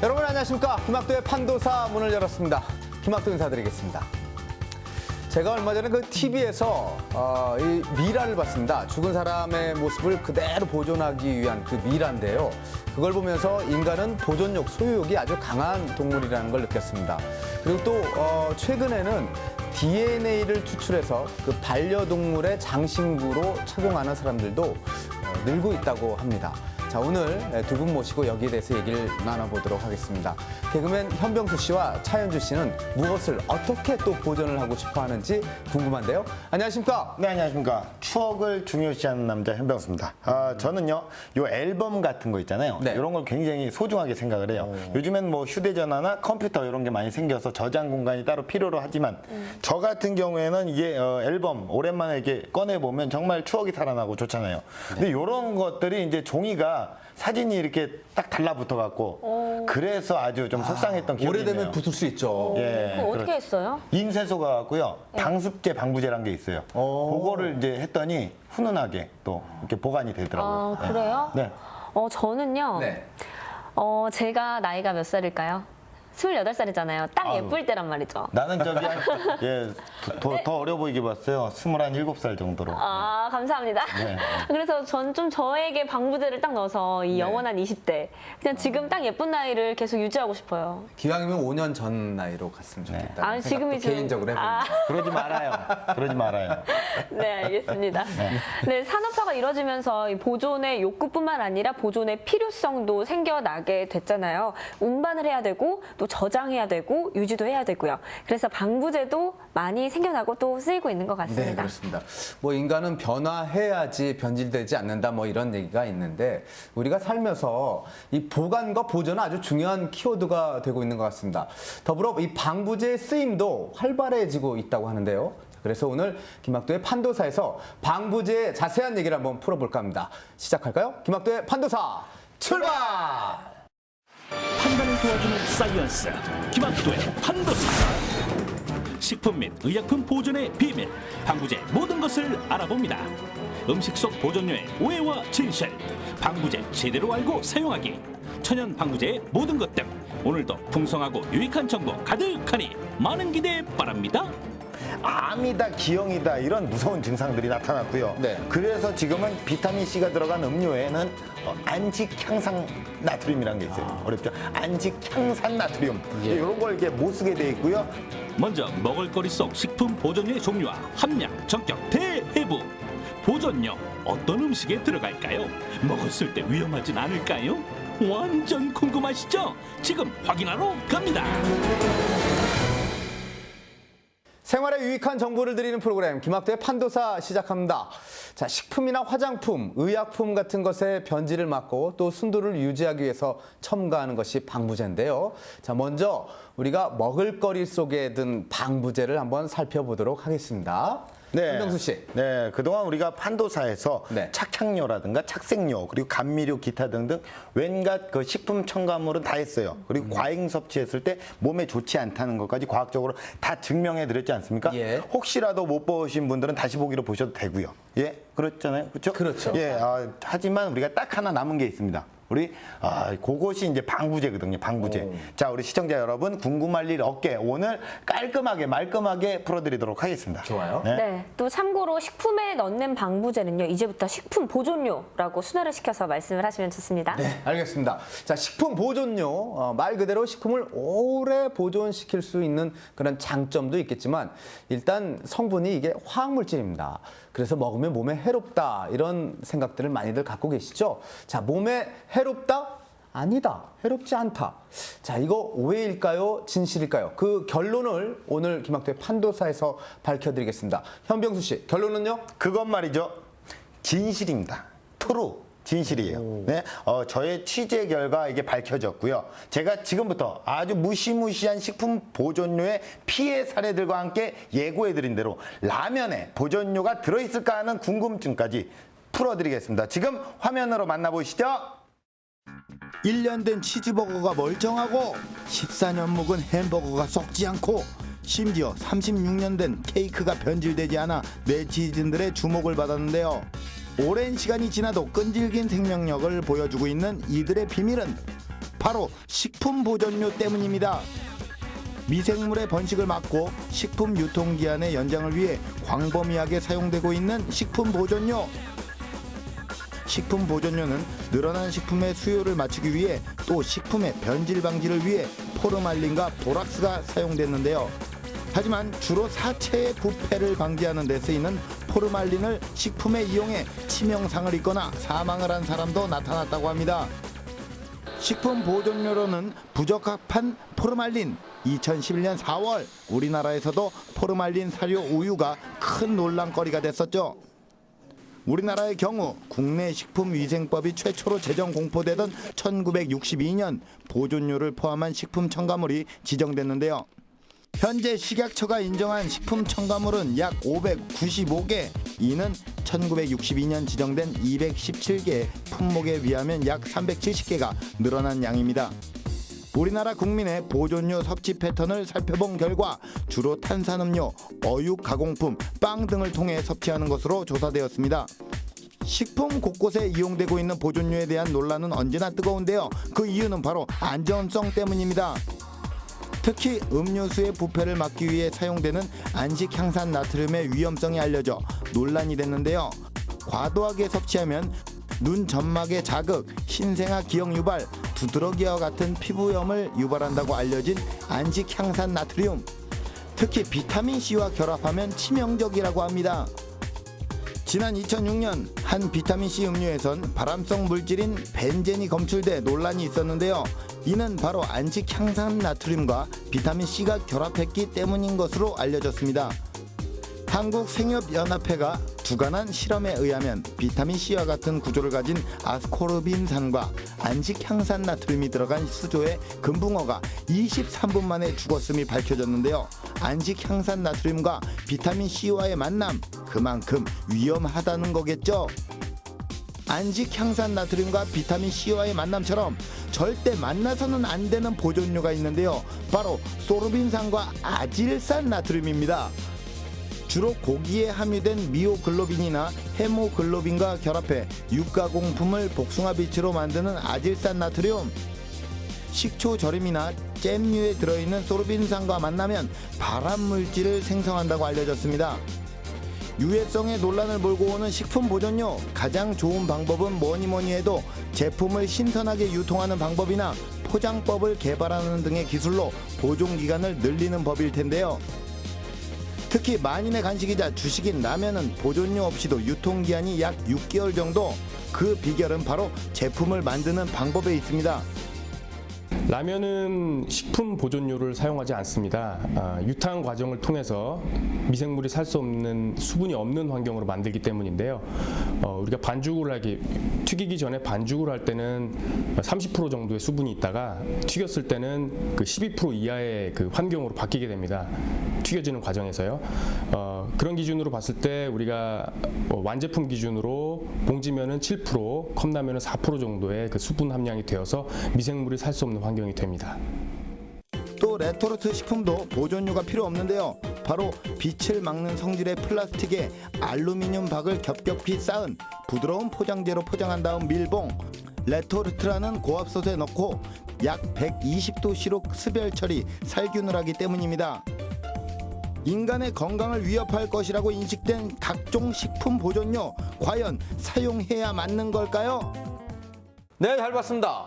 여러분 안녕하십니까. 김학도의 판도사 문을 열었습니다. 김학도 인사드리겠습니다. 제가 얼마 전에 그 TV에서 이 미라를 봤습니다. 죽은 사람의 모습을 그대로 보존하기 위한 그 미라인데요. 그걸 보면서 인간은 보존욕, 소유욕이 아주 강한 동물이라는 걸 느꼈습니다. 그리고 또 최근에는 DNA를 추출해서 그 반려동물의 장신구로 착용하는 사람들도 늘고 있다고 합니다. 자, 오늘 두 분 모시고 여기에 대해서 얘기를 나눠보도록 하겠습니다. 개그맨 현병수 씨와 차현주 씨는 무엇을 어떻게 또 보존을 하고 싶어 하는지 궁금한데요. 안녕하십니까? 네, 안녕하십니까. 추억을 중요시하는 남자 현병수입니다. 저는요, 요 앨범 같은 거 있잖아요. 네. 이런 걸 굉장히 소중하게 생각을 해요. 요즘엔 뭐 휴대전화나 컴퓨터 이런 게 많이 생겨서 저장 공간이 따로 필요로 하지만 저 같은 경우에는 이게 앨범 오랜만에 이렇게 꺼내보면 정말 추억이 살아나고 좋잖아요. 근데 이런 것들이 이제 종이가 사진이 이렇게 딱 달라붙어 갖고 그래서 아주 좀 속상했던 기억이 오래되면 있네요. 붙을 수 있죠. 예, 그거 어떻게 했어요? 인쇄소가 갖고요. 방습제, 방부제란 게 있어요. 그거를 이제 했더니 훈훈하게 또 이렇게 보관이 되더라고요. 아, 그래요? 네. 저는요. 네. 제가 나이가 몇 살일까요? 28살이잖아요. 딱 아유. 예쁠 때란 말이죠. 나는 저기 더 어려 보이게 봤어요. 27살 정도로. 아, 감사합니다. 네. 그래서 전 좀 저에게 방부제를 딱 넣어서 이 영원한 20대. 그냥 지금 딱 예쁜 나이를 계속 유지하고 싶어요. 기왕이면 5년 전 나이로 갔으면 좋겠다. 아, 지금이 좀- 개인적으로 해봅니다. 아. 그러지 말아요. 그러지 말아요. 네, 알겠습니다. 네, 산업화가 이루어지면서 이 보존의 욕구뿐만 아니라 보존의 필요성도 생겨나게 됐잖아요. 운반을 해야 되고 또 저장해야 되고 유지도 해야 되고요. 그래서 방부제도 많이 생겨나고 또 쓰이고 있는 것 네, 같습니다. 그렇습니다. 뭐 인간은 변화해야지 변질되지 않는다 뭐 이런 얘기가 있는데 우리가 살면서 이 보관과 보존은 아주 중요한 키워드가 되고 있는 것 같습니다. 더불어 이 방부제의 쓰임도 활발해지고 있다고 하는데요. 그래서 오늘 김학도의 판도사에서 방부제의 자세한 얘기를 한번 풀어볼까 합니다. 시작할까요? 김학도의 판도사 출발! 판단을 도와주는 사이언스 김학도의 판도사. 식품 및 의약품 보존의 비밀 방부제 모든 것을 알아봅니다. 음식 속 보존료의 오해와 진실 방부제 제대로 알고 사용하기 천연 방부제의 모든 것 등 오늘도 풍성하고 유익한 정보 가득하니 많은 기대 바랍니다. 암이다, 기형이다 이런 무서운 증상들이 나타났고요. 네. 그래서 지금은 비타민 C가 들어간 음료에는 안직향산 나트륨이라는 게 있어요. 어렵죠? 안직향산 나트륨 이런 걸 이렇게 못 쓰게 돼 있고요. 먼저 먹을거리 속 식품 보존료의 종류와 함량, 전격, 대해부 보존료 어떤 음식에 들어갈까요? 먹었을 때 위험하진 않을까요? 완전 궁금하시죠? 지금 확인하러 갑니다. 생활에 유익한 정보를 드리는 프로그램 김학도의 판도사 시작합니다. 자, 식품이나 화장품, 의약품 같은 것의 변질을 막고 또 순도를 유지하기 위해서 첨가하는 것이 방부제인데요. 자, 먼저 우리가 먹을거리 속에 든 방부제를 한번 살펴보도록 하겠습니다. 현병수 씨. 네, 그동안 우리가 판도사에서 네. 착향료라든가 착색료 그리고 감미료 기타 등등 웬갖 그 식품 첨가물은 다 했어요. 그리고 과잉 섭취했을 때 몸에 좋지 않다는 것까지 과학적으로 다 증명해 드렸지 않습니까? 예. 혹시라도 못 보신 분들은 다시 보기로 보셔도 되고요. 예, 그렇잖아요, 그렇죠? 그렇죠. 예, 하지만 우리가 딱 하나 남은 게 있습니다. 그것이 이제 방부제거든요, 방부제. 자, 우리 시청자 여러분 궁금할 일 없게 오늘 깔끔하게 말끔하게 풀어드리도록 하겠습니다. 좋아요. 네, 또 참고로 식품에 넣는 방부제는요, 이제부터 식품 보존료라고 순화를 시켜서 말씀을 하시면 좋습니다. 네, 알겠습니다. 자, 식품 보존료, 말 그대로 식품을 오래 보존시킬 수 있는 그런 장점도 있겠지만 일단 성분이 이게 화학물질입니다. 그래서 먹으면 몸에 해롭다 이런 생각들을 많이들 갖고 계시죠. 자, 몸에 해롭다? 아니다. 해롭지 않다. 자, 이거 오해일까요? 진실일까요? 그 결론을 오늘 김학도의 판도사에서 밝혀드리겠습니다. 현병수 씨, 결론은요? 그것 말이죠. 진실입니다. 트루. 진실이에요. 네, 저의 취재 결과 이게 밝혀졌고요. 제가 지금부터 아주 무시무시한 식품 보존료의 피해 사례들과 함께 예고해드린 대로 라면에 보존료가 들어있을까 하는 궁금증까지 풀어드리겠습니다. 지금 화면으로 만나보시죠. 1년 된 치즈버거가 멀쩡하고 14년 묵은 햄버거가 썩지 않고 심지어 36년 된 케이크가 변질되지 않아 네티즌들의 주목을 받았는데요. 오랜 시간이 지나도 끈질긴 생명력을 보여주고 있는 이들의 비밀은 바로 식품 보존료 때문입니다. 미생물의 번식을 막고 식품 유통기한의 연장을 위해 광범위하게 사용되고 있는 식품 보존료. 식품 보존료는 늘어난 식품의 수요를 맞추기 위해 또 식품의 변질 방지를 위해 포르말린과 보락스가 사용됐는데요. 하지만 주로 사체의 부패를 방지하는 데 쓰이는 포르말린을 식품에 이용해 치명상을 입거나 사망을 한 사람도 나타났다고 합니다. 식품 보존료로는 부적합한 포르말린. 2011년 4월 우리나라에서도 포르말린 사료 우유가 큰 논란거리가 됐었죠. 우리나라의 경우 국내 식품위생법이 최초로 제정 공포되던 1962년 보존료를 포함한 식품 첨가물이 지정됐는데요. 현재 식약처가 인정한 식품 첨가물은 약 595개, 이는 1962년 지정된 217개 품목에 비하면 약 370개가 늘어난 양입니다. 우리나라 국민의 보존료 섭취 패턴을 살펴본 결과 주로 탄산음료, 어육 가공품, 빵 등을 통해 섭취하는 것으로 조사되었습니다. 식품 곳곳에 이용되고 있는 보존료에 대한 논란은 언제나 뜨거운데요. 그 이유는 바로 안전성 때문입니다. 특히 음료수의 부패를 막기 위해 사용되는 안식향산 나트륨의 위험성이 알려져 논란이 됐는데요. 과도하게 섭취하면 눈 점막의 자극, 신생아 기형 유발, 두드러기와 같은 피부염을 유발한다고 알려진 안식향산 나트륨. 특히 비타민C와 결합하면 치명적이라고 합니다. 지난 2006년 한 비타민C 음료에선 발암성 물질인 벤젠이 검출돼 논란이 있었는데요. 이는 바로 안식향산 나트륨과 비타민C가 결합했기 때문인 것으로 알려졌습니다. 한국생협연합회가 주관한 실험에 의하면 비타민C와 같은 구조를 가진 아스코르빈산과 안식향산 나트륨이 들어간 수조의 금붕어가 23분 만에 죽었음이 밝혀졌는데요. 안식향산 나트륨과 비타민C와의 만남, 그만큼 위험하다는 거겠죠. 안식향산 나트륨과 비타민C와의 만남처럼 절대 만나서는 안 되는 보존료가 있는데요. 바로 소르빈산과 아질산 나트륨입니다. 주로 고기에 함유된 미오글로빈이나 헤모글로빈과 결합해 육가공품을 복숭아빛으로 만드는 아질산 나트륨. 식초 절임이나 잼류에 들어있는 소르빈산과 만나면 발암물질을 생성한다고 알려졌습니다. 유해성의 논란을 몰고 오는 식품 보존료, 가장 좋은 방법은 뭐니 해도 제품을 신선하게 유통하는 방법이나 포장법을 개발하는 등의 기술로 보존기간을 늘리는 법일 텐데요. 특히 만인의 간식이자 주식인 라면은 보존료 없이도 유통기한이 약 6개월 정도. 그 비결은 바로 제품을 만드는 방법에 있습니다. 라면은 식품 보존료를 사용하지 않습니다. 유탕 과정을 통해서 미생물이 살 수 없는 수분이 없는 환경으로 만들기 때문인데요. 우리가 반죽을 튀기기 전에 반죽을 할 때는 30% 정도의 수분이 있다가 튀겼을 때는 그 12% 이하의 그 환경으로 바뀌게 됩니다. 튀겨지는 과정에서요. 그런 기준으로 봤을 때 우리가 완제품 기준으로 봉지면은 7%, 컵라면은 4% 정도의 그 수분 함량이 되어서 미생물이 살 수 없는 환경이 됩니다. 또 레토르트 식품도 보존료가 필요 없는데요. 바로 빛을 막는 성질의 플라스틱에 알루미늄 박을 겹겹이 쌓은 부드러운 포장재로 포장한 다음 밀봉, 레토르트라는 고압솥에 넣고 약 120도씨로 습열 처리, 살균을 하기 때문입니다. 인간의 건강을 위협할 것이라고 인식된 각종 식품 보존료, 과연 사용해야 맞는 걸까요? 네, 잘 봤습니다.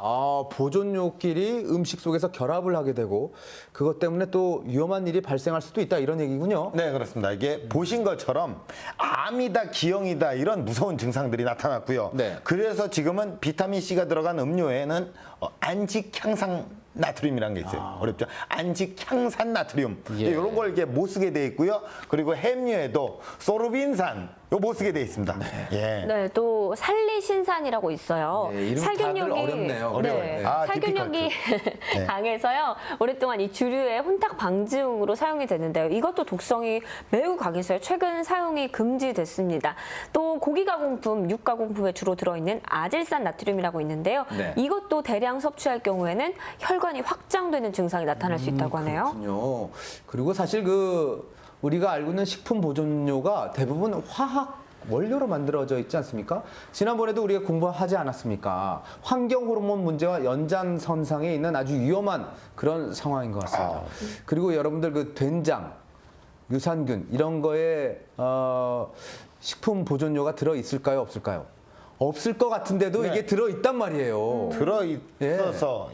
보존료끼리 음식 속에서 결합을 하게 되고 그것 때문에 또 위험한 일이 발생할 수도 있다 이런 얘기군요. 네, 그렇습니다. 이게 보신 것처럼 암이다, 기형이다 이런 무서운 증상들이 나타났고요. 네. 그래서 지금은 비타민C가 들어간 음료에는 안식향산 나트륨이라는 게 있어요. 어렵죠? 안식향산 나트륨. 예. 이런 걸 이게 못 쓰게 돼 있고요. 그리고 햄류에도 소르빈산 요 못 쓰게 돼 있습니다. 예. 네, 또 살리신산이라고 있어요. 네, 이름 다들 어렵네요. 어려워요. 네, 네. 살균력이 강해서요. 오랫동안 이 주류의 혼탁 방지용으로 사용이 되는데요. 이것도 독성이 매우 강해서요. 최근 사용이 금지됐습니다. 또 고기 가공품, 육 가공품에 주로 들어있는 아질산 나트륨이라고 있는데요. 네. 이것도 대량 섭취할 경우에는 혈관이 확장되는 증상이 나타날 수 있다고 하네요. 그렇군요. 그리고 사실 우리가 알고 있는 식품 보존료가 대부분 화학 원료로 만들어져 있지 않습니까? 지난번에도 우리가 공부하지 않았습니까? 환경 호르몬 문제와 연장선상에 있는 아주 위험한 그런 상황인 것 같습니다. 그리고 여러분들 그 된장, 유산균 이런 거에 식품 보존료가 들어 있을까요, 없을까요? 없을 것 같은데도 네. 이게 들어 있단 말이에요. 들어있어서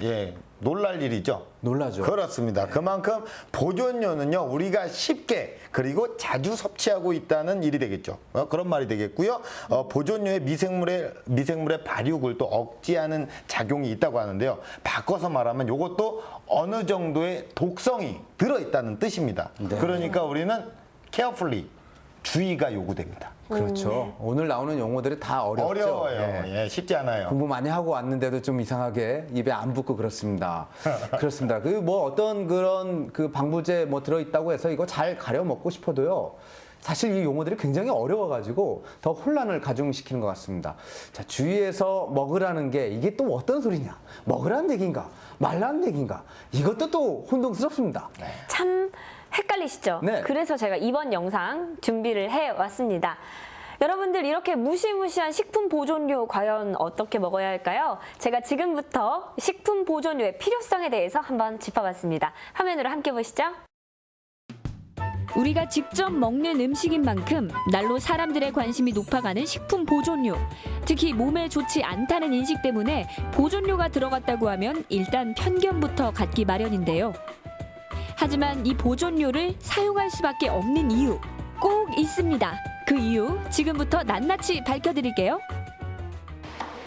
놀랄 일이죠. 놀라죠. 그렇습니다. 그만큼 보존료는요, 우리가 쉽게 그리고 자주 섭취하고 있다는 일이 되겠죠. 그런 말이 되겠고요. 보존료의 미생물의 발육을 또 억제하는 작용이 있다고 하는데요. 바꿔서 말하면 이것도 어느 정도의 독성이 들어있다는 뜻입니다. 그러니까 우리는 carefully 주의가 요구됩니다. 그렇죠. 오늘 나오는 용어들이 다 어렵죠. 어려워요. 예. 쉽지 않아요. 공부 많이 하고 왔는데도 좀 이상하게 입에 안 붙고 그렇습니다. 그렇습니다. 그 뭐 어떤 그런 그 방부제 뭐 들어있다고 해서 이거 잘 가려 먹고 싶어도요. 사실 이 용어들이 굉장히 어려워가지고 더 혼란을 가중시키는 것 같습니다. 자, 주위에서 먹으라는 게 이게 또 어떤 소리냐? 먹으라는 얘기인가? 말라는 얘기인가? 이것도 또 혼동스럽습니다. 참 헷갈리시죠? 네. 그래서 제가 이번 영상 준비를 해왔습니다. 여러분들 이렇게 무시무시한 식품 보존료 과연 어떻게 먹어야 할까요? 제가 지금부터 식품 보존료의 필요성에 대해서 한번 짚어봤습니다. 화면으로 함께 보시죠. 우리가 직접 먹는 음식인 만큼 날로 사람들의 관심이 높아가는 식품 보존료. 특히 몸에 좋지 않다는 인식 때문에 보존료가 들어갔다고 하면 일단 편견부터 갖기 마련인데요. 하지만 이 보존료를 사용할 수밖에 없는 이유 꼭 있습니다. 그 이유 지금부터 낱낱이 밝혀드릴게요.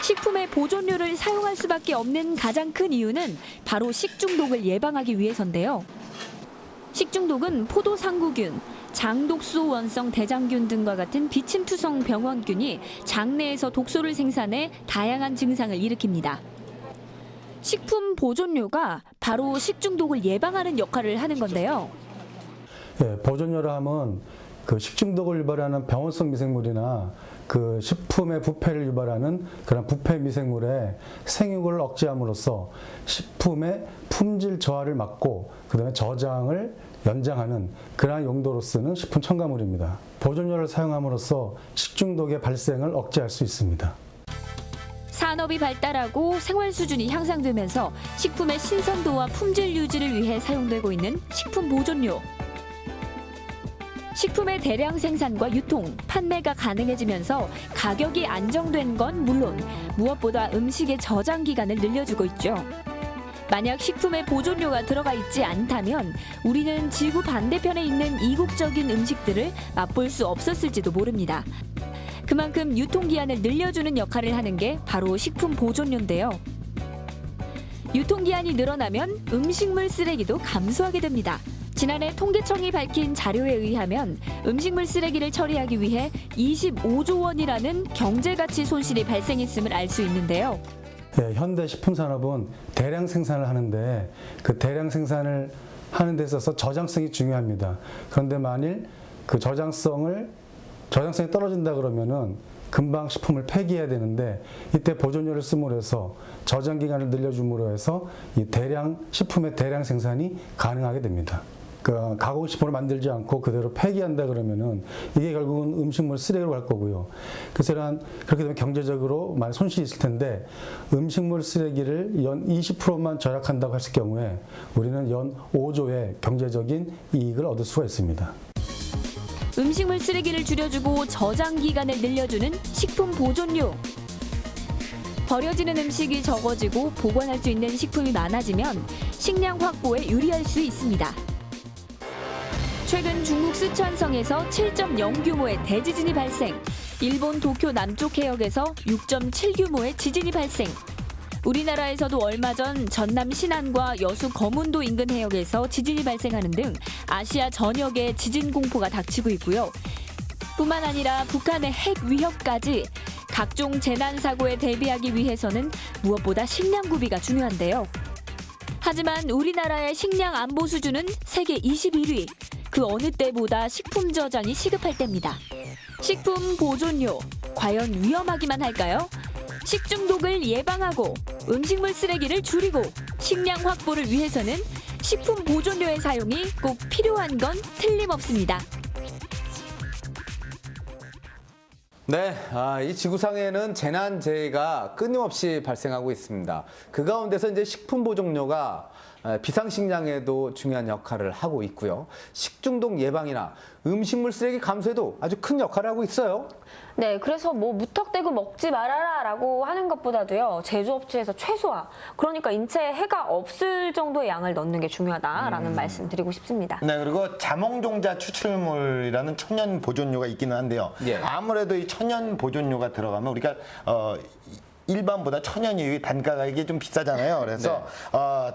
식품에 보존료를 사용할 수밖에 없는 가장 큰 이유는 바로 식중독을 예방하기 위해서인데요. 식중독은 포도상구균, 장독소 원성 대장균 등과 같은 비침투성 병원균이 장내에서 독소를 생산해 다양한 증상을 일으킵니다. 식품 보존료가 바로 식중독을 예방하는 역할을 하는 건데요. 예, 보존료라 하면 그 식중독을 유발하는 병원성 미생물이나 그 식품의 부패를 유발하는 그런 부패 미생물의 생육을 억제함으로써 식품의 품질 저하를 막고 그다음에 저장을 연장하는 그러한 용도로 쓰는 식품 첨가물입니다. 보존료를 사용함으로써 식중독의 발생을 억제할 수 있습니다. 산업이 발달하고 생활 수준이 향상되면서 식품의 신선도와 품질 유지를 위해 사용되고 있는 식품 보존료. 식품의 대량 생산과 유통, 판매가 가능해지면서 가격이 안정된 건 물론 무엇보다 음식의 저장 기간을 늘려주고 있죠. 만약 식품에 보존료가 들어가 있지 않다면 우리는 지구 반대편에 있는 이국적인 음식들을 맛볼 수 없었을지도 모릅니다. 그만큼 유통기한을 늘려주는 역할을 하는 게 바로 식품 보존료인데요. 유통기한이 늘어나면 음식물 쓰레기도 감소하게 됩니다. 지난해 통계청이 밝힌 자료에 의하면 음식물 쓰레기를 처리하기 위해 25조 원이라는 경제가치 손실이 발생했음을 알 수 있는데요. 예, 현대 식품산업은 대량 생산을 하는데 그 대량 생산을 하는 데 있어서 저장성이 중요합니다. 그런데 만일 그 저장성이 떨어진다 그러면은 금방 식품을 폐기해야 되는데 이때 보존료를 씀으로 해서 저장 기간을 늘려줌으로 해서 이 식품의 대량 생산이 가능하게 됩니다. 그 가공식품을 만들지 않고 그대로 폐기한다 그러면은 이게 결국은 음식물 쓰레기로 갈 거고요. 그래서 그렇게 되면 경제적으로 많이 손실이 있을 텐데 음식물 쓰레기를 연 20%만 절약한다고 했을 경우에 우리는 연 5조의 경제적인 이익을 얻을 수가 있습니다. 음식물 쓰레기를 줄여주고 저장 기간을 늘려주는 식품 보존료. 버려지는 음식이 적어지고 보관할 수 있는 식품이 많아지면 식량 확보에 유리할 수 있습니다. 최근 중국 쓰촨성에서 7.0 규모의 대지진이 발생, 일본 도쿄 남쪽 해역에서 6.7 규모의 지진이 발생, 우리나라에서도 얼마 전 전남 신안과 여수 거문도 인근 해역에서 지진이 발생하는 등 아시아 전역에 지진 공포가 닥치고 있고요. 뿐만 아니라 북한의 핵 위협까지 각종 재난 사고에 대비하기 위해서는 무엇보다 식량 구비가 중요한데요. 하지만 우리나라의 식량 안보 수준은 세계 21위. 그 어느 때보다 식품 저장이 시급할 때입니다. 식품 보존료, 과연 위험하기만 할까요? 식중독을 예방하고 음식물 쓰레기를 줄이고 식량 확보를 위해서는 식품 보존료의 사용이 꼭 필요한 건 틀림없습니다. 네, 이 지구상에는 재난재해가 끊임없이 발생하고 있습니다. 그 가운데서 이제 식품보존료가 비상식량에도 중요한 역할을 하고 있고요. 식중독 예방이나 음식물 쓰레기 감소에도 아주 큰 역할을 하고 있어요. 네, 그래서 뭐 무턱대고 먹지 말아라라고 하는 것보다도요, 제조업체에서 최소화, 그러니까 인체에 해가 없을 정도의 양을 넣는 게 중요하다라는 말씀 드리고 싶습니다. 네, 그리고 자몽종자 추출물이라는 천연 보존료가 있기는 한데요. 예. 아무래도 이 천연 보존료가 들어가면 우리가 일반보다 천연이 단가가 이게 좀 비싸잖아요. 그래서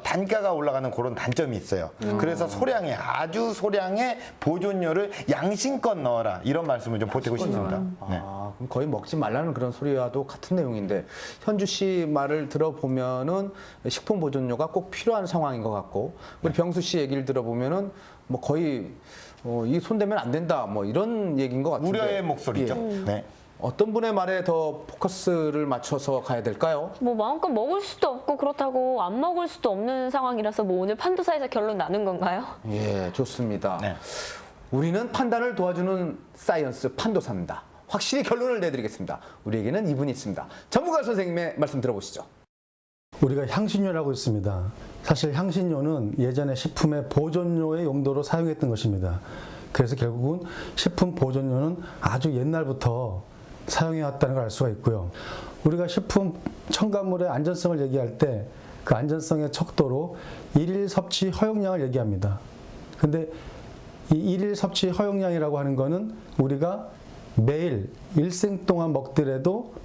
단가가 올라가는 그런 단점이 있어요. 그래서 소량의 아주 소량의 보존료를 양심껏 넣어라 이런 말씀을 좀 보태고 싶습니다. 네. 그럼 거의 먹지 말라는 그런 소리와도 같은 내용인데 현주 씨 말을 들어보면은 식품 보존료가 꼭 필요한 상황인 것 같고 우리 병수 씨 얘기를 들어보면은 뭐 거의 이 손대면 안 된다 뭐 이런 얘기인 것 같은데 우려의 목소리죠. 예. 네. 어떤 분의 말에 더 포커스를 맞춰서 가야 될까요? 뭐 마음껏 먹을 수도 없고 그렇다고 안 먹을 수도 없는 상황이라서 뭐 오늘 판도사에서 결론 나는 건가요? 예, 좋습니다. 네. 우리는 판단을 도와주는 사이언스 판도사입니다. 확실히 결론을 내드리겠습니다. 우리에게는 이분이 있습니다. 전문가 선생님의 말씀 들어보시죠. 우리가 향신료라고 있습니다. 사실 향신료는 예전에 식품의 보존료의 용도로 사용했던 것입니다. 그래서 결국은 식품 보존료는 아주 옛날부터 사용해왔다는 걸 알 수가 있고요. 우리가 식품 첨가물의 안전성을 얘기할 때 그 안전성의 척도로 일일 섭취 허용량을 얘기합니다. 근데 이 일일 섭취 허용량이라고 하는 거는 우리가 매일 일생 동안 먹더라도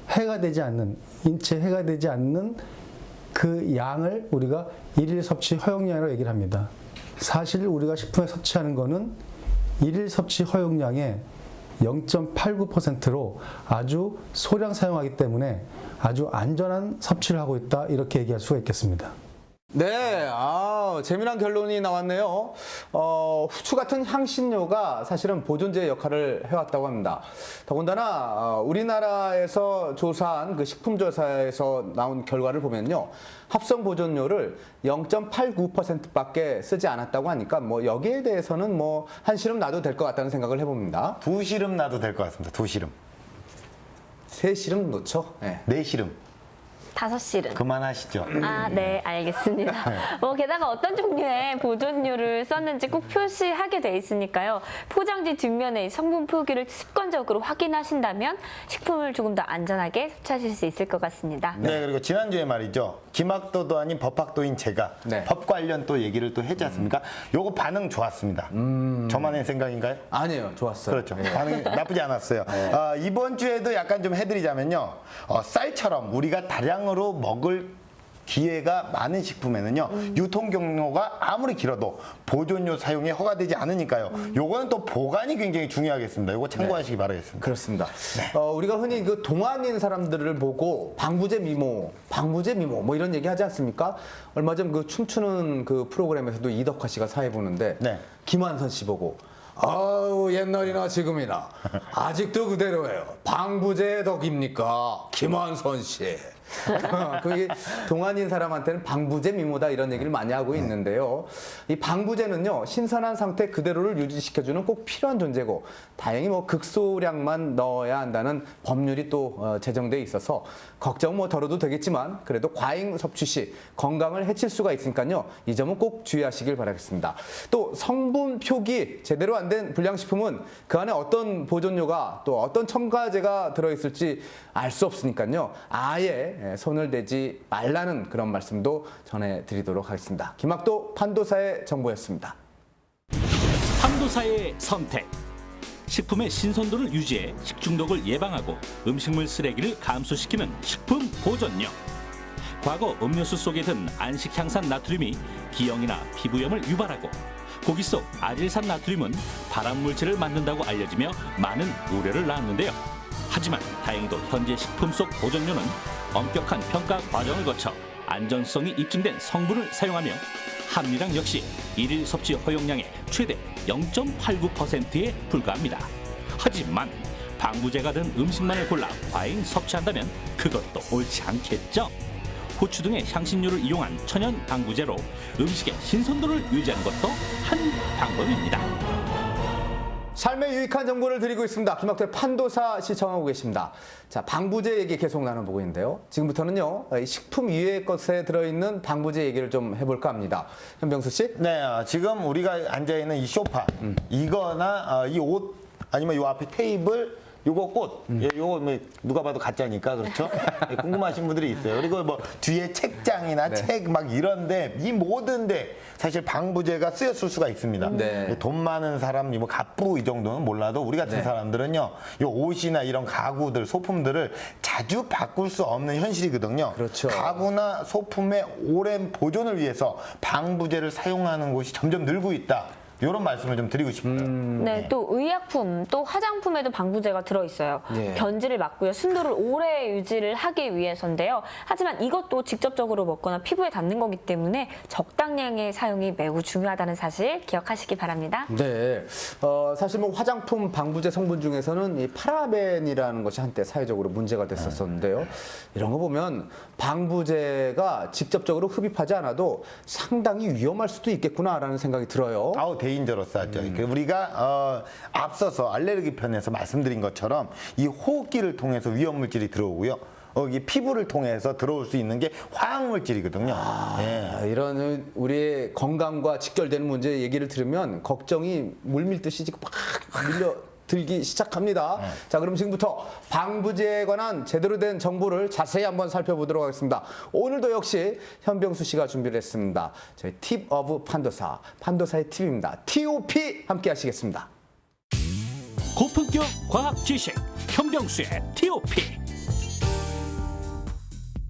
해가 되지 않는, 인체에 해가 되지 않는 그 양을 우리가 일일 섭취 허용량이라고 얘기를 합니다. 사실 우리가 식품에 섭취하는 거는 일일 섭취 허용량의 0.89%로 아주 소량 사용하기 때문에 아주 안전한 섭취를 하고 있다 이렇게 얘기할 수가 있겠습니다. 네, 재미난 결론이 나왔네요. 후추 같은 향신료가 사실은 보존제 역할을 해왔다고 합니다. 더군다나 우리나라에서 조사한 그 식품조사에서 나온 결과를 보면요. 합성 보존료를 0.89%밖에 쓰지 않았다고 하니까 뭐 여기에 대해서는 뭐 한시름 놔도 될 것 같다는 생각을 해봅니다. 2시름 놔도 될 것 같습니다. 2시름. 3시름 놓죠? 네. 4시름. 5실은. 그만하시죠. 네, 알겠습니다. 뭐 게다가 어떤 종류의 보존료를 썼는지 꼭 표시하게 돼 있으니까요. 포장지 뒷면에 성분 표기를 습관적으로 확인하신다면 식품을 조금 더 안전하게 섭취하실 수 있을 것 같습니다. 네, 그리고 지난주에 말이죠. 김학도도 아닌 법학도인 제가 네. 법 관련 또 얘기를 또 했지 않습니까? 요거 반응 좋았습니다. 저만의 생각인가요? 아니에요. 좋았어요. 그렇죠. 반응이 나쁘지 않았어요. 이번 주에도 약간 좀 해드리자면요. 쌀처럼 우리가 다량으로 먹을 기회가 많은 식품에는요. 유통 경로가 아무리 길어도 보존료 사용이 허가되지 않으니까요. 요거는 또 보관이 굉장히 중요하겠습니다. 요거 참고하시기 바라겠습니다. 그렇습니다. 우리가 흔히 그 동안인 사람들을 보고 방부제 미모 뭐 이런 얘기 하지 않습니까? 얼마 전 그 춤추는 그 프로그램에서도 이덕화 씨가 사회 보는데 네. 김한선 씨 보고 아우 옛날이나 지금이나 아직도 그대로예요. 방부제 덕입니까? 김한선 씨. 그게 동안인 사람한테는 방부제 미모다 이런 얘기를 많이 하고 있는데요. 이 방부제는요 신선한 상태 그대로를 유지시켜주는 꼭 필요한 존재고 다행히 뭐 극소량만 넣어야 한다는 법률이 또 제정돼 있어서 걱정 뭐 덜어도 되겠지만 그래도 과잉 섭취 시 건강을 해칠 수가 있으니까요 이 점은 꼭 주의하시길 바라겠습니다. 또 성분 표기 제대로 안 된 불량식품은 그 안에 어떤 보존료가 또 어떤 첨가제가 들어있을지 알 수 없으니까요 아예 손을 대지 말라는 그런 말씀도 전해드리도록 하겠습니다. 김학도 판도사의 정보였습니다. 판도사의 선택. 식품의 신선도를 유지해 식중독을 예방하고 음식물 쓰레기를 감소시키는 식품 보존료. 과거 음료수 속에 든 안식향산 나트륨이 기형이나 피부염을 유발하고 고기 속 아질산 나트륨은 발암물질을 만든다고 알려지며 많은 우려를 낳았는데요. 하지만 다행히도 현재 식품 속 보존료는 엄격한 평가 과정을 거쳐 안전성이 입증된 성분을 사용하며 함유량 역시 일일 섭취 허용량의 최대 0.89%에 불과합니다. 하지만 방부제가 든 음식만을 골라 과잉 섭취한다면 그것도 옳지 않겠죠? 후추 등의 향신료를 이용한 천연 방부제로 음식의 신선도를 유지하는 것도 한 방법입니다. 삶에 유익한 정보를 드리고 있습니다. 김학도의 판도사 시청하고 계십니다. 자, 방부제 얘기 계속 나눠보고 있는데요. 지금부터는요, 이 식품 위의 것에 들어있는 방부제 얘기를 좀 해볼까 합니다. 현병수 씨? 네, 지금 우리가 앉아있는 이 소파, 이거나 이 옷, 아니면 요 앞에 테이블, 요거 꽃, 요거 뭐 누가 봐도 가짜니까 그렇죠? 궁금하신 분들이 있어요. 그리고 뭐 뒤에 책장이나 네. 책 막 이런데 이 모든데 사실 방부제가 쓰였을 수가 있습니다. 네. 돈 많은 사람, 뭐 갑부 이 정도는 몰라도 우리 같은 사람들은요, 요 옷이나 이런 가구들, 소품들을 자주 바꿀 수 없는 현실이거든요. 그렇죠. 가구나 소품의 오랜 보존을 위해서 방부제를 사용하는 곳이 점점 늘고 있다. 이런 말씀을 좀 드리고 싶습니다. 네, 또 의약품, 또 화장품에도 방부제가 들어있어요. 예. 변질을 막고요. 순도를 오래 유지를 하기 위해서인데요. 하지만 이것도 직접적으로 먹거나 피부에 닿는 거기 때문에 적당량의 사용이 매우 중요하다는 사실 기억하시기 바랍니다. 네. 사실 뭐 화장품 방부제 성분 중에서는 이 파라벤이라는 것이 한때 사회적으로 문제가 됐었었는데요. 이런 거 보면 방부제가 직접적으로 흡입하지 않아도 상당히 위험할 수도 있겠구나라는 생각이 들어요. 아우 데인저러스하죠. 우리가 앞서서 알레르기 편에서 말씀드린 것처럼 이 호흡기를 통해서 위험 물질이 들어오고요. 이 피부를 통해서 들어올 수 있는 게 화학 물질이거든요. 예. 이런 우리의 건강과 직결되는 문제 얘기를 들으면 걱정이 물밀듯이 지금 막 밀려들기 시작합니다. 자, 그럼 지금부터 방부제에 관한 제대로 된 정보를 자세히 한번 살펴보도록 하겠습니다. 오늘도 역시 현병수 씨가 준비를 했습니다. 저희 팁 오브 판도사, 판도사의 팁입니다. TOP 함께 하시겠습니다. 고품격 과학 지식 현병수의 TOP.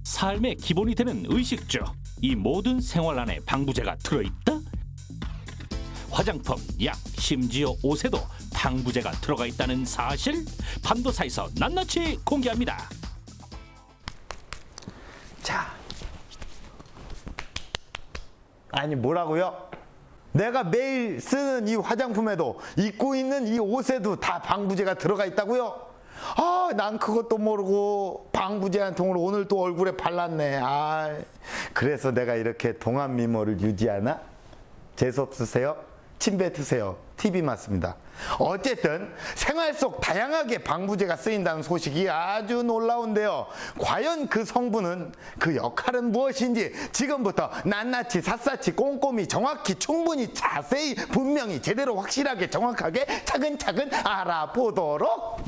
삶의 기본이 되는 의식주, 이 모든 생활 안에 방부제가 들어있다? 화장품, 약, 심지어 옷에도 방부제가 들어가 있다는 사실 판도사에서 낱낱이 공개합니다. 자, 아니 뭐라고요? 내가 매일 쓰는 이 화장품에도 입고 있는 이 옷에도 다 방부제가 들어가 있다고요? 아, 난 그것도 모르고 방부제 한 통을 오늘 또 얼굴에 발랐네. 아, 그래서 내가 이렇게 동안 미모를 유지하나? 재수없으세요? 침 뱉으세요. TV 맞습니다. 어쨌든 생활 속 다양하게 방부제가 쓰인다는 소식이 아주 놀라운데요. 과연 그 성분은, 그 역할은 무엇인지 지금부터 낱낱이 샅샅이 꼼꼼히 정확히 충분히 자세히 분명히 제대로 확실하게 정확하게 차근차근 알아보도록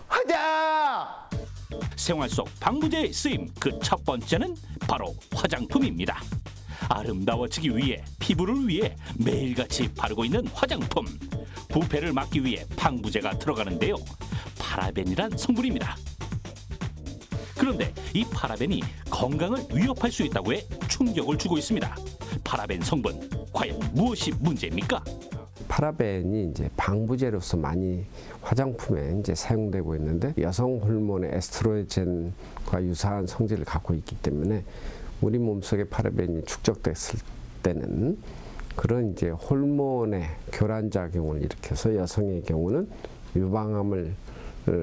하자. 생활 속 방부제의 쓰임 그 첫 번째는 바로 화장품입니다. 아름다워지기 위해 피부를 위해 매일같이 바르고 있는 화장품. 부패를 막기 위해 방부제가 들어가는데요. 파라벤이란 성분입니다. 그런데 이 파라벤이 건강을 위협할 수 있다고 해 충격을 주고 있습니다. 파라벤 성분 과연 무엇이 문제입니까? 파라벤이 이제 방부제로서 많이 화장품에 이제 사용되고 있는데 여성 호르몬의 에스트로겐과 유사한 성질을 갖고 있기 때문에 우리 몸속에 파라벤이 축적됐을 때는 그런 이제 호르몬의 교란 작용을 일으켜서 여성의 경우는 유방암을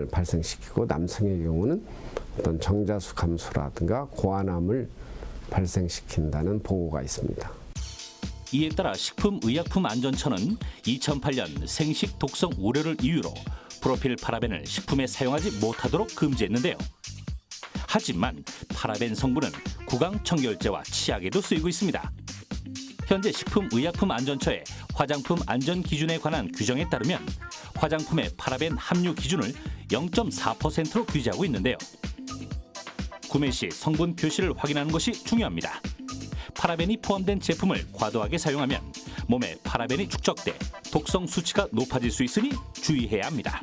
발생시키고 남성의 경우는 어떤 정자수 감소라든가 고환암을 발생시킨다는 보고가 있습니다. 이에 따라 식품의약품안전처는 2008년 생식 독성 우려를 이유로 프로필 파라벤을 식품에 사용하지 못하도록 금지했는데요. 하지만 파라벤 성분은 구강 청결제와 치약에도 쓰이고 있습니다. 현재 식품의약품안전처의 화장품 안전 기준에 관한 규정에 따르면 화장품의 파라벤 함유 기준을 0.4%로 규제하고 있는데요. 구매 시 성분 표시를 확인하는 것이 중요합니다. 파라벤이 포함된 제품을 과도하게 사용하면 몸에 파라벤이 축적돼 독성 수치가 높아질 수 있으니 주의해야 합니다.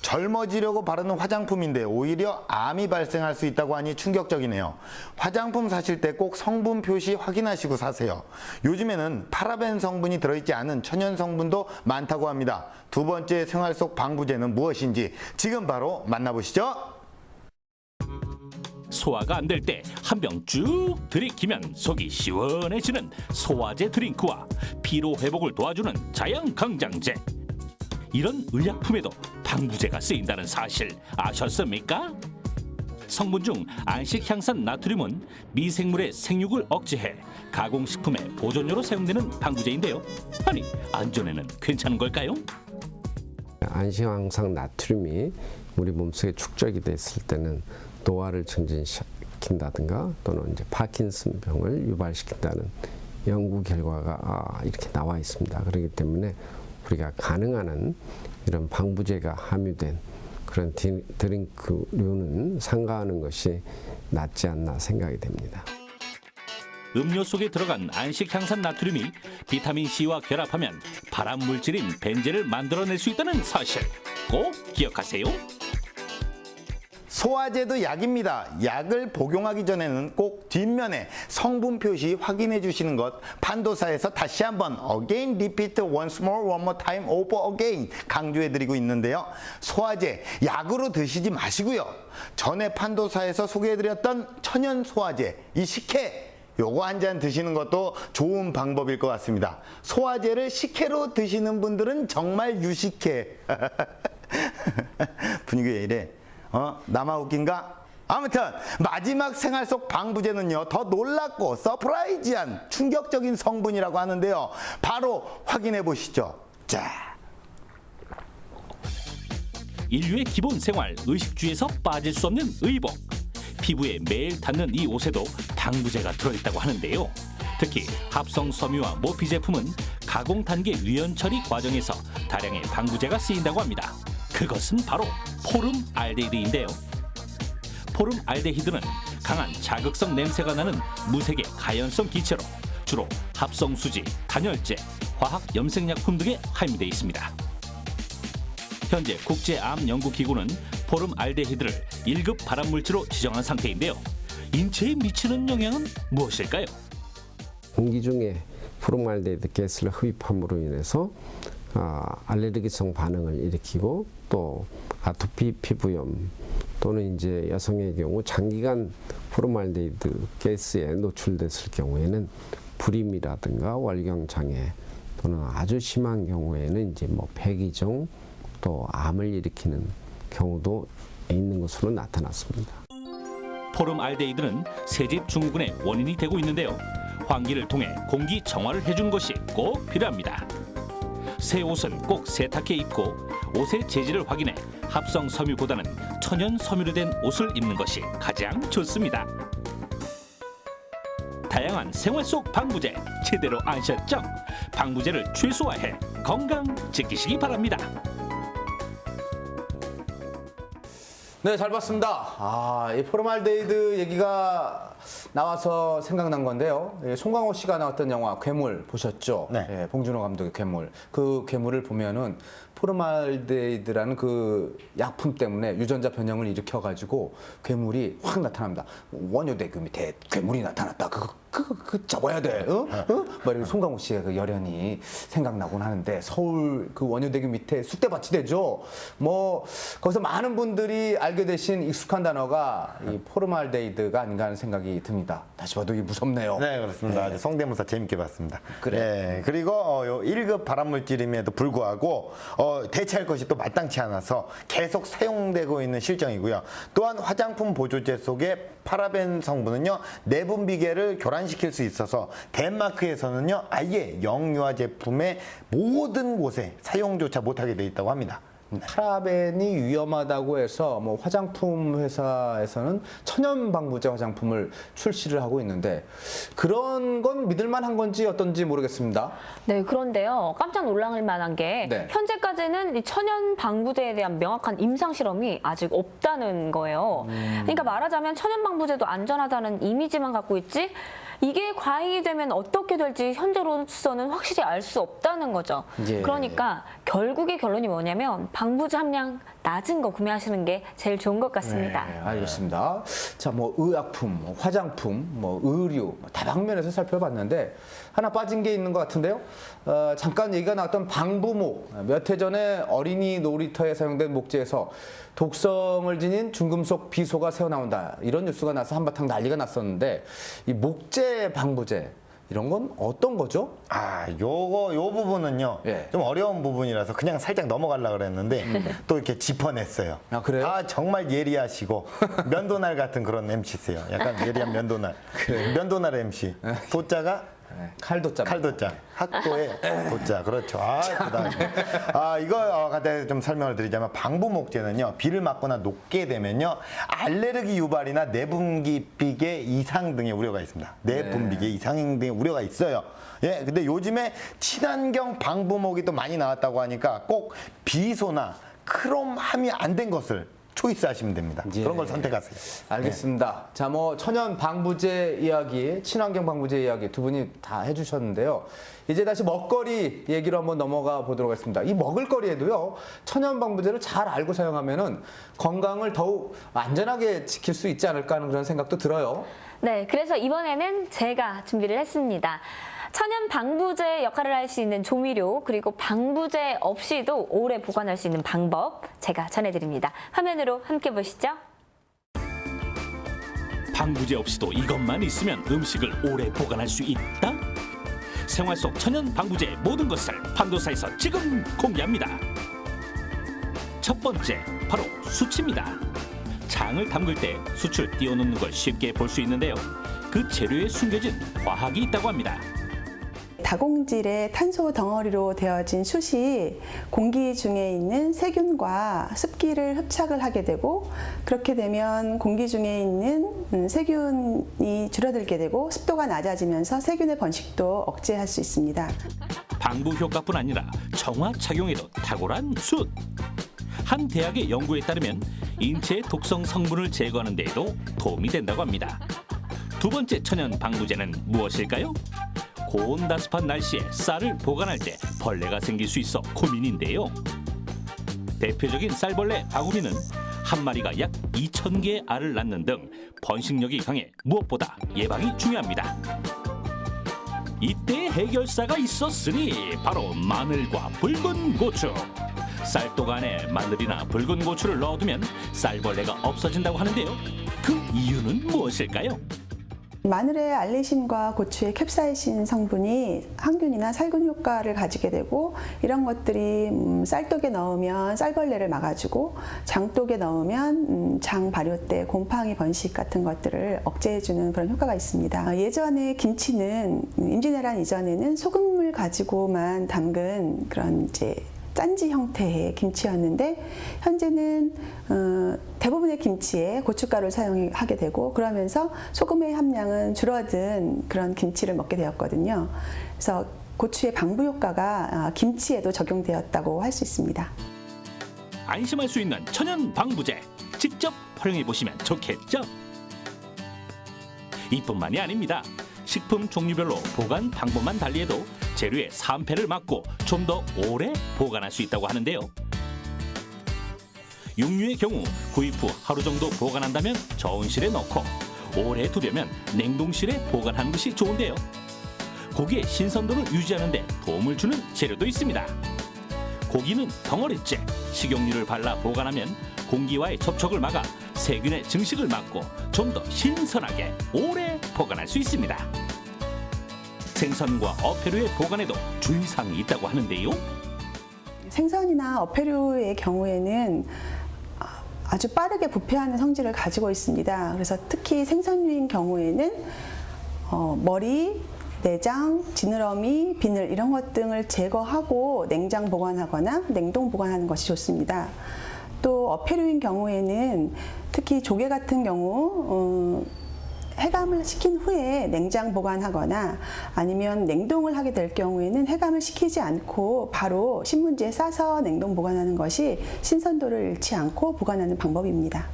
젊어지려고 바르는 화장품인데 오히려 암이 발생할 수 있다고 하니 충격적이네요. 화장품 사실 때 꼭 성분 표시 확인하시고 사세요. 요즘에는 파라벤 성분이 들어있지 않은 천연 성분도 많다고 합니다. 두 번째 생활 속 방부제는 무엇인지 지금 바로 만나보시죠. 소화가 안 될 때 한 병 쭉 들이키면 속이 시원해지는 소화제 드링크와 피로 회복을 도와주는 자양 강장제. 이런 의약품에도 방부제가 쓰인다는 사실 아셨습니까? 성분 중 안식향산 나트륨은 미생물의 생육을 억제해 가공식품의 보존료로 사용되는 방부제인데요. 아니, 안전에는 괜찮은 걸까요? 안식황상 나트륨이 우리 몸속에 축적이 됐을 때는 노화를 증진시킨다든가 또는 이제 파킨슨병을 유발시킨다는 연구 결과가 이렇게 나와 있습니다. 그렇기 때문에 우리가 가능한 한 이런 방부제가 함유된 그런 드링크류는 삼가하는 것이 낫지 않나 생각이 됩니다. 음료 속에 들어간 안식향산 나트륨이 비타민C와 결합하면 발암물질인 벤젠을 만들어낼 수 있다는 사실 꼭 기억하세요. 소화제도 약입니다. 약을 복용하기 전에는 꼭 뒷면에 성분 표시 확인해 주시는 것 판도사에서 다시 한번 again, repeat, once more, one more time, over again 강조해 드리고 있는데요. 소화제 약으로 드시지 마시고요. 전에 판도사에서 소개해 드렸던 천연 소화제 이 식혜 요거 한 잔 드시는 것도 좋은 방법일 것 같습니다. 소화제를 식혜로 드시는 분들은 정말 유식해. 분위기 왜 이래? 나만 웃긴가? 아무튼 마지막 생활 속 방부제는요 더 놀랍고 서프라이즈한 충격적인 성분이라고 하는데요. 바로 확인해 보시죠. 자, 인류의 기본 생활 의식주에서 빠질 수 없는 의복. 피부에 매일 닿는 이 옷에도 방부제가 들어있다고 하는데요. 특히 합성 섬유와 모피 제품은 가공 단계 유연 처리 과정에서 다량의 방부제가 쓰인다고 합니다. 그것은 바로 포름알데히드인데요. 포름알데히드는 강한 자극성 냄새가 나는 무색의 가연성 기체로 주로 합성수지, 단열재, 화학 염색약품 등에 함유되어 있습니다. 현재 국제암연구기구는 포름알데히드를 1급 발암물질로 지정한 상태인데요. 인체에 미치는 영향은 무엇일까요? 공기 중에 포름알데히드 가스를 흡입함으로 인해서 알레르기성 반응을 일으키고 또 아토피 피부염 또는 이제 여성의 경우 장기간 포름알데히드 가스에 노출됐을 경우에는 불임이라든가 월경 장애 또는 아주 심한 경우에는 이제 뭐 폐기종 또 암을 일으키는 경우도 있는 것으로 나타났습니다. 포름알데히드는 새집 증후군의 원인이 되고 있는데요. 환기를 통해 공기 정화를 해주는 것이 꼭 필요합니다. 새 옷은 꼭 세탁해 입고 옷의 재질을 확인해 합성 섬유보다는 천연 섬유로 된 옷을 입는 것이 가장 좋습니다. 다양한 생활 속 방부제 제대로 아셨죠? 방부제를 최소화해 건강 지키시기 바랍니다. 네, 잘 봤습니다. 이 포름알데히드 얘기가 나와서 생각난 건데요. 송강호 씨가 나왔던 영화 괴물 보셨죠? 네. 봉준호 감독의 괴물. 그 괴물을 보면은 포름알데히드라는 그 약품 때문에 유전자 변형을 일으켜가지고 괴물이 확 나타납니다. 원효대교 밑에 괴물이 나타났다. 그거 잡아야 돼. 뭐 이렇게 송강호 씨의 그 열연이 생각나곤 하는데 서울 그 원효대교 밑에 쑥대밭이 되죠. 뭐 거기서 많은 분들이 알게 되신 익숙한 단어가 이 포름알데히드가 아닌가 하는 생각이 듭니다. 다시 봐도 이게 무섭네요. 네, 그렇습니다. 아주 성대모사 재밌게 봤습니다. 그래. 네, 그리고 요 1급 발암물질임에도 불구하고 대체할 것이 또 마땅치 않아서 계속 사용되고 있는 실정이고요. 또한 화장품 보조제 속에 파라벤 성분은요 내분비계를 교란시킬 수 있어서 덴마크에서는요 아예 영유아 제품의 모든 곳에 사용조차 못하게 돼 있다고 합니다. 파라벤이 위험하다고 해서 뭐 화장품 회사에서는 천연 방부제 화장품을 출시를 하고 있는데 그런 건 믿을 만한 건지 어떤지 모르겠습니다. 네, 그런데요. 깜짝 놀랄 만한 게 네. 현재까지는 이 천연 방부제에 대한 명확한 임상 실험이 아직 없다는 거예요. 그러니까 말하자면 천연 방부제도 안전하다는 이미지만 갖고 있지 이게 과잉이 되면 어떻게 될지 현재로서는 확실히 알 수 없다는 거죠. 예. 그러니까 결국의 결론이 뭐냐면 방부제 함량 낮은 거 구매하시는 게 제일 좋은 것 같습니다. 네, 알겠습니다. 자, 뭐 의약품, 뭐 화장품, 뭐 의류 다방면에서 살펴봤는데 하나 빠진 게 있는 것 같은데요. 잠깐 얘기가 나왔던 방부목. 몇 해 전에 어린이 놀이터에 사용된 목재에서 독성을 지닌 중금속 비소가 새어나온다. 이런 뉴스가 나서 한바탕 난리가 났었는데 이 목재 방부제 이런 건 어떤 거죠? 요 부분은요. 예. 좀 어려운 부분이라서 그냥 살짝 넘어가려고 그랬는데 또 이렇게 짚어냈어요. 아, 그래요? 정말 예리하시고 면도날 같은 그런 MC세요. 약간 예리한 면도날. 면도날 MC. 도자가 칼도자. 칼도자. 학도의 도자. 그렇죠. 그다음에 이거 갖다 좀 설명을 드리자면 방부목제는요. 비를 맞거나 녹게 되면요. 알레르기 유발이나 내분비계 이상 등의 우려가 있습니다. 내분비계 이상 등의 우려가 있어요. 예, 근데 요즘에 친환경 방부목이 또 많이 나왔다고 하니까 꼭 비소나 크롬함이 안 된 것을 초이스하시면 됩니다. 그런 걸 선택하세요. 알겠습니다. 자, 뭐 천연 방부제 이야기, 친환경 방부제 이야기 두 분이 다 해주셨는데요. 이제 다시 먹거리 얘기로 한번 넘어가 보도록 하겠습니다. 이 먹을거리에도요, 천연 방부제를 잘 알고 사용하면은 건강을 더욱 안전하게 지킬 수 있지 않을까 하는 그런 생각도 들어요. 네, 그래서 이번에는 제가 준비를 했습니다. 천연 방부제 역할을 할 수 있는 조미료, 그리고 방부제 없이도 오래 보관할 수 있는 방법 제가 전해드립니다. 화면으로 함께 보시죠. 방부제 없이도 이것만 있으면 음식을 오래 보관할 수 있다? 생활 속 천연 방부제의 모든 것을 판도사에서 지금 공개합니다. 첫 번째, 바로 수치입니다. 장을 담글 때 수치를 띄워놓는 걸 쉽게 볼 수 있는데요. 그 재료에 숨겨진 과학이 있다고 합니다. 다공질의 탄소 덩어리로 되어진 숯이 공기 중에 있는 세균과 습기를 흡착을 하게 되고, 그렇게 되면 공기 중에 있는 세균이 줄어들게 되고 습도가 낮아지면서 세균의 번식도 억제할 수 있습니다. 방부 효과뿐 아니라 정화 작용에도 탁월한 숯. 한 대학의 연구에 따르면 인체의 독성 성분을 제거하는 데에도 도움이 된다고 합니다. 두 번째 천연 방부제는 무엇일까요? 고온다습한 날씨에 쌀을 보관할 때 벌레가 생길 수 있어 고민인데요. 대표적인 쌀벌레 바구미는 한 마리가 약 2,000개의 알을 낳는 등 번식력이 강해 무엇보다 예방이 중요합니다. 이때 해결사가 있었으니 바로 마늘과 붉은 고추. 쌀독 안에 마늘이나 붉은 고추를 넣어두면 쌀벌레가 없어진다고 하는데요. 그 이유는 무엇일까요? 마늘의 알리신과 고추의 캡사이신 성분이 항균이나 살균 효과를 가지게 되고, 이런 것들이 쌀독에 넣으면 쌀벌레를 막아주고, 장독에 넣으면 장 발효 때 곰팡이 번식 같은 것들을 억제해주는 그런 효과가 있습니다. 예전에 김치는 임진왜란 이전에는 소금을 가지고만 담근 그런 이제 짠지 형태의 김치였는데, 현재는 대부분의 김치에 고춧가루를 사용하게 되고, 그러면서 소금의 함량은 줄어든 그런 김치를 먹게 되었거든요. 그래서 고추의 방부 효과가 김치에도 적용되었다고 할 수 있습니다. 안심할 수 있는 천연 방부제 직접 활용해 보시면 좋겠죠? 이뿐만이 아닙니다. 식품 종류별로 보관 방법만 달리해도 재료의 산패를 막고 좀 더 오래 보관할 수 있다고 하는데요. 육류의 경우 구입 후 하루 정도 보관한다면 저온실에 넣고, 오래 두려면 냉동실에 보관하는 것이 좋은데요. 고기의 신선도를 유지하는 데 도움을 주는 재료도 있습니다. 고기는 덩어리째 식용유를 발라 보관하면 공기와의 접촉을 막아 세균의 증식을 막고 좀 더 신선하게 오래 보관할 수 있습니다. 생선과 어패류의 보관에도 주의사항이 있다고 하는데요. 생선이나 어패류의 경우에는 아주 빠르게 부패하는 성질을 가지고 있습니다. 그래서 특히 생선류인 경우에는 머리, 내장, 지느러미, 비늘 이런 것 등을 제거하고 냉장 보관하거나 냉동 보관하는 것이 좋습니다. 또 어패류인 경우에는 특히 조개 같은 경우 해감을 시킨 후에 냉장 보관하거나 아니면 냉동을 하게 될 경우에는 해감을 시키지 않고 바로 신문지에 싸서 냉동 보관하는 것이 신선도를 잃지 않고 보관하는 방법입니다.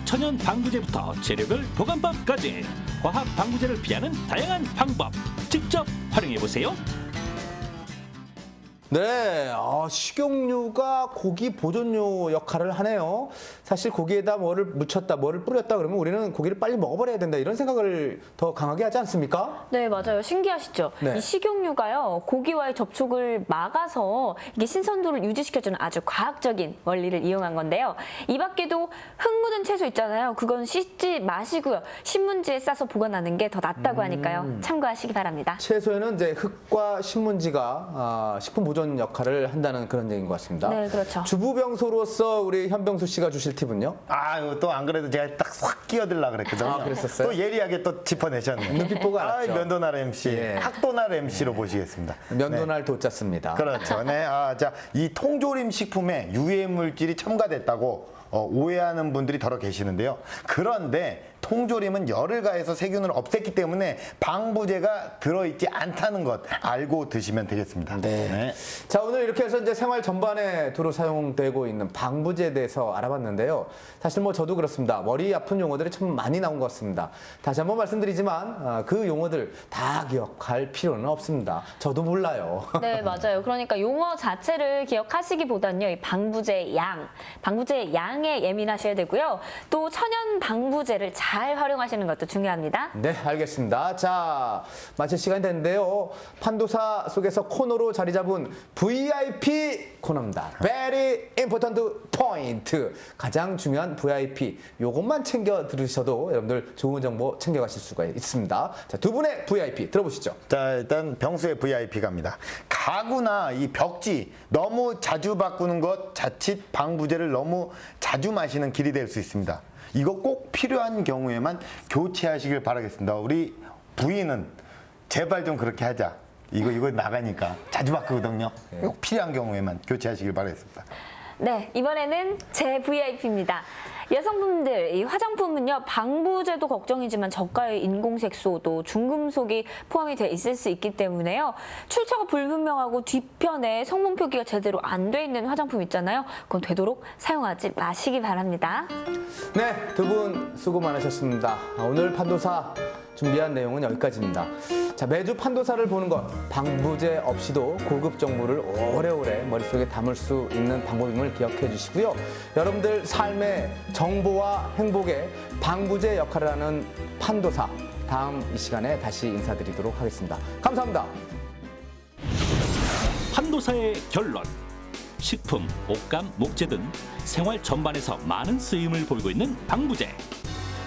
천연 방부제부터 재료별 보관법까지 화학 방부제를 피하는 다양한 방법 직접 활용해 보세요. 네, 식용유가 고기 보존료 역할을 하네요. 사실 고기에다 뭐를 묻혔다, 뭐를 뿌렸다 그러면 우리는 고기를 빨리 먹어버려야 된다 이런 생각을 더 강하게 하지 않습니까? 네, 맞아요. 신기하시죠? 네. 이 식용유가요, 고기와의 접촉을 막아서 이게 신선도를 유지시켜주는 아주 과학적인 원리를 이용한 건데요. 이 밖에도 흙 묻은 채소 있잖아요. 그건 씻지 마시고요. 신문지에 싸서 보관하는 게 더 낫다고 하니까요. 참고하시기 바랍니다. 채소에는 이제 흙과 신문지가 식품 보존 역할을 한다는 그런 얘기인 것 같습니다. 네, 그렇죠. 주부병소로서 우리 현병수 씨가 주실 팁은요? 또 안 그래도 제가 딱 확 끼어들라 그랬거든요. 아, 그랬었어요? 또 예리하게 또 짚어내셨네. 눈빛 보고 알았죠. 면도날 MC, 예. 학도날 MC로 모시겠습니다. 면도날 돋잡습니다. 그렇죠. 네. 이 통조림 식품에 유해 물질이 첨가됐다고 오해하는 분들이 더러 계시는데요. 그런데 통조림은 열을 가해서 세균을 없앴기 때문에 방부제가 들어있지 않다는 것 알고 드시면 되겠습니다. 네. 자, 오늘 이렇게 해서 이제 생활 전반에 두루 사용되고 있는 방부제에 대해서 알아봤는데요. 사실 뭐 저도 그렇습니다. 머리 아픈 용어들이 참 많이 나온 것 같습니다. 다시 한번 말씀드리지만 그 용어들 다 기억할 필요는 없습니다. 저도 몰라요. 네, 맞아요. 그러니까 용어 자체를 기억하시기보다는요, 이 방부제 방부제 양에 예민하셔야 되고요. 또 천연 방부제를 잘 활용하시는 것도 중요합니다. 네, 알겠습니다. 자, 마칠 시간이 됐는데요. 판도사 속에서 코너로 자리 잡은 VIP 코너입니다. Very important point. 가장 중요한 VIP. 요것만 챙겨 들으셔도 여러분들 좋은 정보 챙겨가실 수가 있습니다. 자, 두 분의 VIP 들어보시죠. 자, 일단 병수의 VIP 갑니다. 가구나 이 벽지 너무 자주 바꾸는 것 자칫 방부제를 너무 자주 마시는 길이 될 수 있습니다. 이거 꼭 필요한 경우에만 교체하시길 바라겠습니다. 우리 부인은 제발 좀 그렇게 하자. 이거 나가니까 자주 바꾸거든요. 꼭 필요한 경우에만 교체하시길 바라겠습니다. 네, 이번에는 제 VIP입니다. 여성분들, 이 화장품은요, 방부제도 걱정이지만 저가의 인공색소 또 중금속이 포함이 돼 있을 수 있기 때문에요. 출처가 불분명하고 뒤편에 성분 표기가 제대로 안 돼 있는 화장품 있잖아요. 그건 되도록 사용하지 마시기 바랍니다. 네, 두 분 수고 많으셨습니다. 오늘 판도사 준비한 내용은 여기까지입니다. 자, 매주 판도사를 보는 것, 방부제 없이도 고급 정보를 오래오래 머릿속에 담을 수 있는 방법임을 기억해 주시고요. 여러분들 삶의 정보와 행복에 방부제 역할을 하는 판도사, 다음 이 시간에 다시 인사드리도록 하겠습니다. 감사합니다. 판도사의 결론. 식품, 옷감, 목재 등 생활 전반에서 많은 쓰임을 보이고 있는 방부제.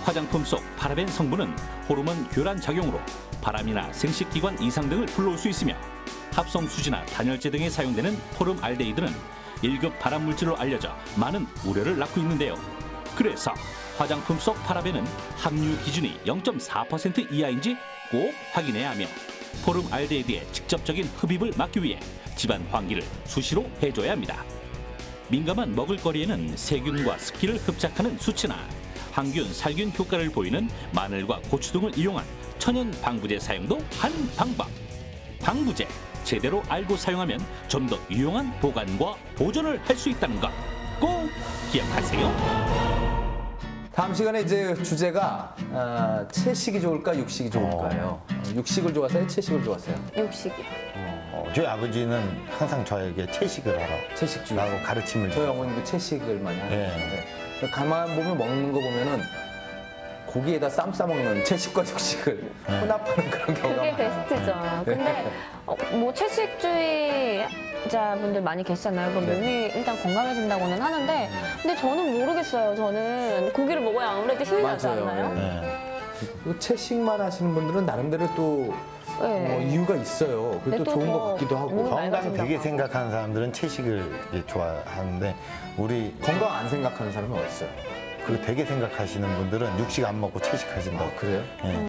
화장품 속 파라벤 성분은 호르몬 교란 작용으로 바람이나 생식기관 이상 등을 불러올 수 있으며 합성 수지나 단열재 등에 사용되는 포름알데히드는 1급 발암물질로 알려져 많은 우려를 낳고 있는데요. 그래서 화장품 속 파라벤은 함유 기준이 0.4% 이하인지 꼭 확인해야 하며 포름알데히드의 직접적인 흡입을 막기 위해 집안 환기를 수시로 해줘야 합니다. 민감한 먹을거리에는 세균과 습기를 흡착하는 수치나 항균, 살균 효과를 보이는 마늘과 고추 등을 이용한 천연 방부제 사용도 한 방법. 방부제 제대로 알고 사용하면 좀 더 유용한 보관과 보존을 할 수 있다는 것 꼭 기억하세요. 다음 시간에 이제 주제가 채식이 좋을까 육식이 좋을까요? 육식을 좋아하세요? 채식을 좋아하세요? 육식이요. 저희 아버지는 항상 저에게 채식을 하라. 채식주의. 라고 가르침을 저희 어머니도 채식을 많이 하는데 네. 가만 보면 먹는 거 보면은 고기에다 쌈 싸먹는 채식과 육식을 혼합하는 그런 경우가 그게 많아요. 베스트죠. 근데 뭐 채식주의자분들 많이 계시잖아요. 그럼 몸이 일단 건강해진다고는 하는데 근데 저는 모르겠어요. 저는 고기를 먹어야 아무래도 힘이 나지 맞아요. 않나요? 그리고 채식만 하시는 분들은 나름대로 또 이유가 있어요. 그게 또 또 좋은 더 것 같기도 하고. 몸이 건강 맑아진다고 되게 하고. 생각하는 사람들은 채식을 좋아하는데 우리 건강 안 생각하는 사람은 어딨어요? 그 되게 생각하시는 분들은 육식 안 먹고 채식하신다고. 그래요? 예.